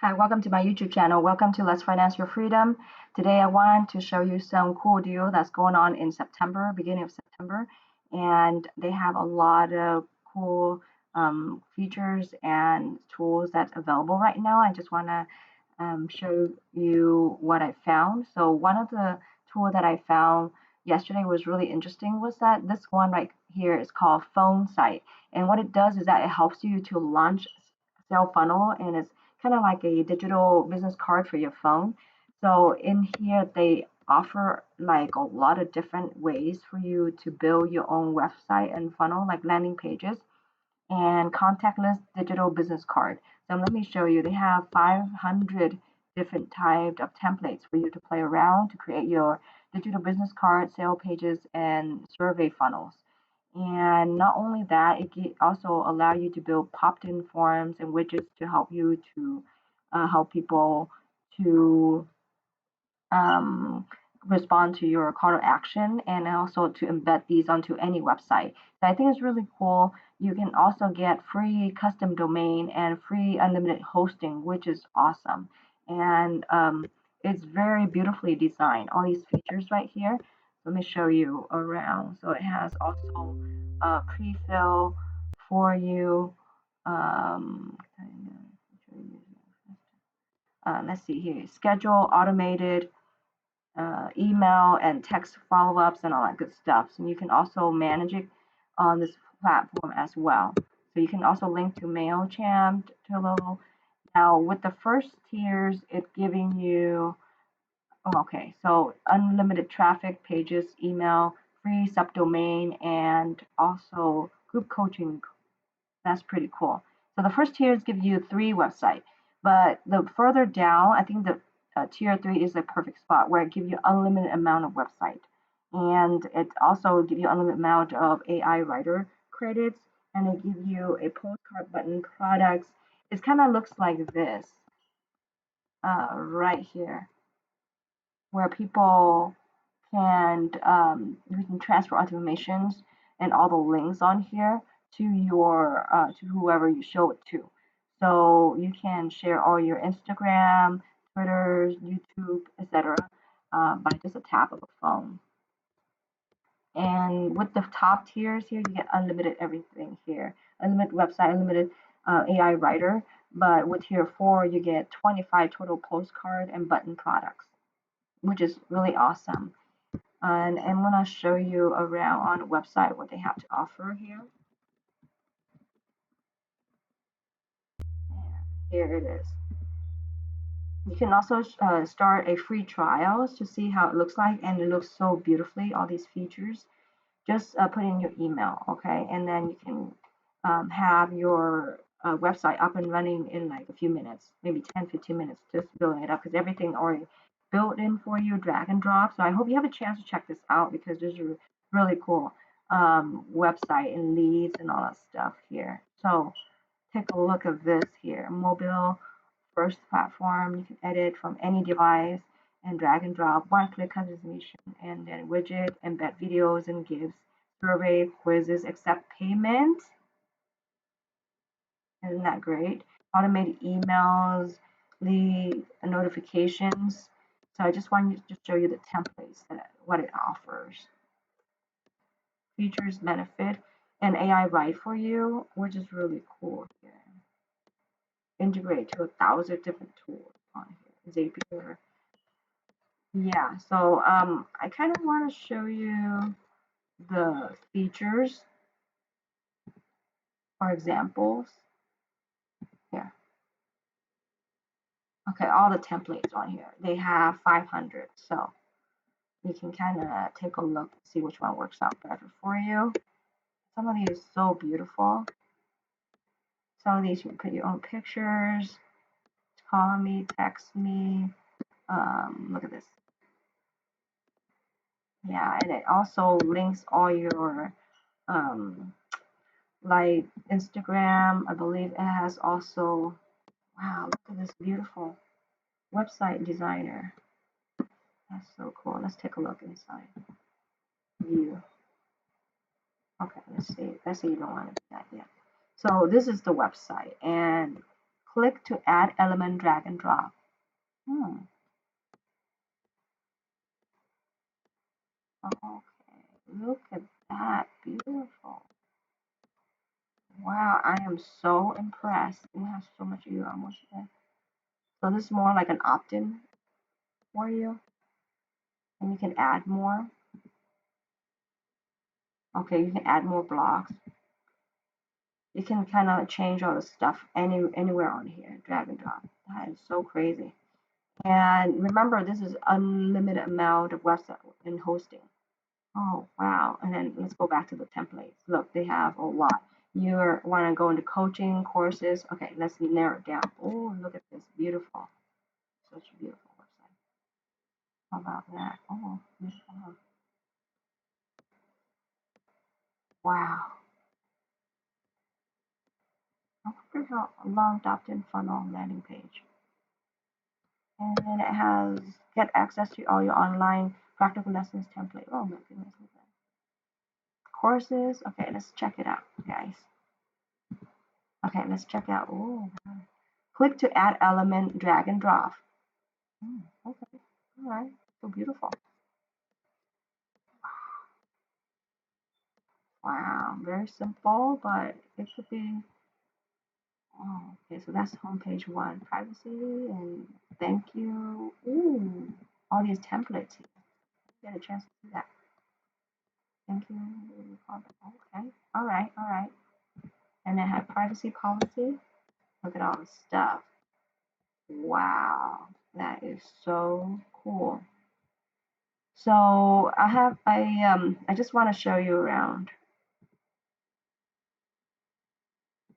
Hi, welcome to my YouTube channel. Welcome to Let's Finance Your Freedom. Today I want to show you some cool deal that's going on in September, beginning of September. And they have a lot of cool features and tools that's available right now. I just want to show you what I found. So one of the tool that I found yesterday was really interesting was that this one right here is called Phone Site. And what it does is that it helps you to launch sale funnel, and it's kind of like a digital business card for your phone. So in here, they offer like a lot of different ways for you to build your own website and funnel, like landing pages and contactless digital business card. So let me show you. They have 500 different types of templates for you to play around to create your digital business card, sale pages, and survey funnels. And not only that, it also allow you to build popped-in forms and widgets to help you to help people to um, respond to your call to action, and also to embed these onto any website. So I think it's really cool. You can also get free custom domain and free unlimited hosting, which is awesome. And it's very beautifully designed. All these features right here. Let me show you around. So it has also pre-fill for you. Um, let's see here. Schedule automated email and text follow-ups and all that good stuff. So you can also manage it on this platform as well. So you can also link to MailChimp, Trello. Now with the first tiers, it's giving you, okay, so unlimited traffic, pages, email, free subdomain, and also group coaching. That's pretty cool. So the first tiers give you 3 websites, but the further down, I think the tier 3 is the perfect spot where it gives you unlimited amount of website, and it also give you unlimited amount of AI writer credits, and it give you a postcard button products. It kind of looks like this right here, where people can you can transfer informations and all the links on here to your to whoever you show it to. So you can share all your Instagram, Twitter, YouTube, etc. By just a tap of a phone. And with the top tiers here, you get unlimited everything here, unlimited website, unlimited AI writer. But with tier 4, you get 25 total postcard and button products, which is really awesome. And I'm gonna show you around on the website what they have to offer here. And here it is. You can also start a free trial to see how it looks like, and it looks so beautifully, all these features. Just put in your email, okay, and then you can have your website up and running in like a few minutes, maybe 10-15 minutes, just building it up, because everything already built in for you, drag and drop. So I hope you have a chance to check this out, because there's a really cool website and leads and all that stuff here. So take a look at this here. Mobile first platform. You can edit from any device and drag and drop, one-click customization, and then widget, embed videos and GIFs, survey, quizzes, accept payment. Isn't that great? Automated emails, lead notifications. So I just wanted to show you the templates that what it offers. Features, benefit, and AI write for you, which is really cool here. Integrate to 1,000 different tools on here. Zapier. Yeah, so I kind of want to show you the features or examples here. Okay, all the templates on here. They have 500, so you can kind of take a look, see which one works out better for you. Some of these are so beautiful. Some of these you can put your own pictures, call me, text me. Look at this. Yeah, and it also links all your like Instagram. I believe it has also, wow, look at this beautiful website designer. That's so cool. Let's take a look inside. View. Okay, let's see. Let's see, you don't want to do that yet. So this is the website, and Click to add element, drag and drop. Hmm. Okay, look at that, beautiful. Wow, I am so impressed. It has so much you almost there. So this is more like an opt-in for you, and you can add more. Okay, you can add more blocks. You can kind of change all the stuff anywhere on here, drag and drop. That is so crazy. And remember, this is unlimited amount of website and hosting. Oh, wow. And then let's go back to the templates. Look, they have a lot. You want to go into coaching courses. Okay, let's narrow it down. Oh, look at this. Beautiful. Such a beautiful website. How about that? Oh, wow. I wonder how long opt-in funnel landing page. And then it has get access to all your online practical lessons template. Oh my goodness. Courses. Okay, let's check it out, guys. Okay, let's check out. Oh, wow. Click to add element, drag and drop. Okay, all right. So beautiful. Wow, very simple, but it could be. Oh, okay, so that's homepage one. Privacy and thank you. Ooh, all these templates here. Get a chance to see that. Thank you. Okay, all right, all right. And then have privacy policy. Look at all the stuff. Wow, that is so cool. So I just want to show you around.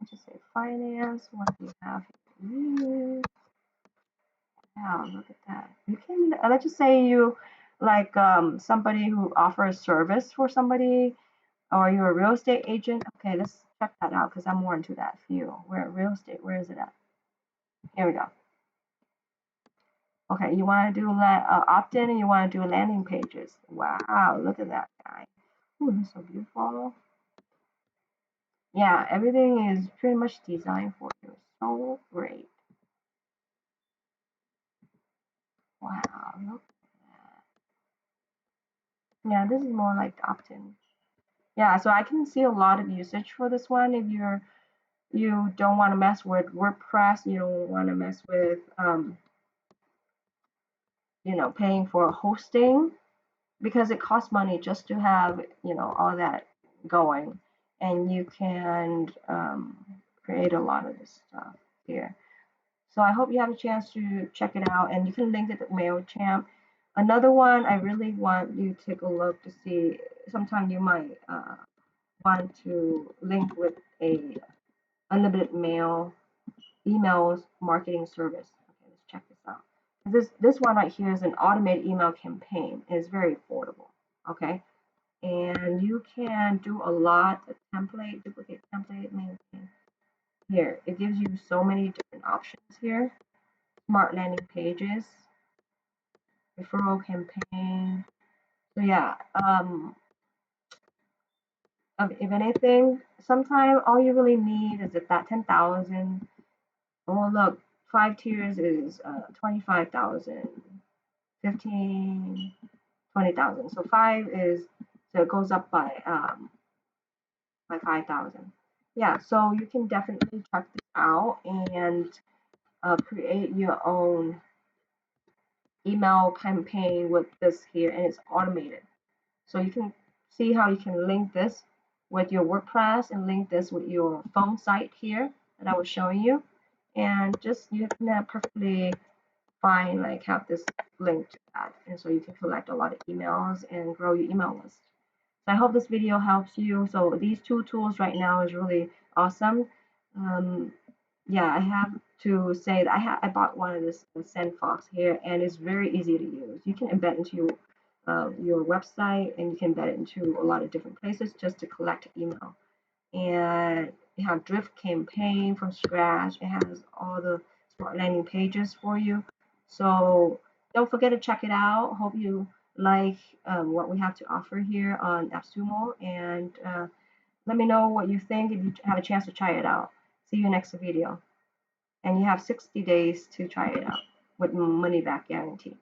Let's just say finance. What do you have here? Wow, look at that. You can let's just say you like somebody who offers service for somebody, or you're a real estate agent. Okay, let's check that out because I'm more into that field. Where real estate? Where is it at? Here we go. Okay, you want to do opt-in and you want to do landing pages. Wow, look at that guy. Ooh, he's so beautiful. Yeah, everything is pretty much designed for you. So great. Wow, look at that. Yeah, this is more like opt-in. Yeah, so I can see a lot of usage for this one. If you don't want to mess with WordPress, you don't want to mess with paying for hosting because it costs money just to have all that going, and you can create a lot of this stuff here. So I hope you have a chance to check it out, and you can link it to MailChimp. Another one I really want you to take a look to see. Sometime you might want to link with a unlimited mail emails marketing service. Okay, let's check this out. This one right here is an automated email campaign. It's very affordable. Okay, and you can do a lot of template, duplicate template, maintain. Here, it gives you so many different options here. Smart landing pages, referral campaign. So yeah, if anything, sometimes all you really need is that 10,000. Oh look, 5 tiers is 25,000, 15, 20,000. So five is so it goes up by 5,000. Yeah, so you can definitely check this out and create your own email campaign with this here, and it's automated. So you can see how you can link this with your WordPress and link this with your phone site here that I was showing you. And just you can perfectly fine like have this link to that. And so you can collect a lot of emails and grow your email list. So I hope this video helps you. So these two tools right now is really awesome. Um, yeah, I have to say that I bought one of this SendFox here, and it's very easy to use. You can embed into your website, and you can embed it into a lot of different places just to collect email. And you have Drift campaign from scratch. It has all the smart landing pages for you. So don't forget to check it out. Hope you like what we have to offer here on Appsumo, and let me know what you think if you have a chance to try it out. See you next video. and you have 60 days to try it out with money back guarantee.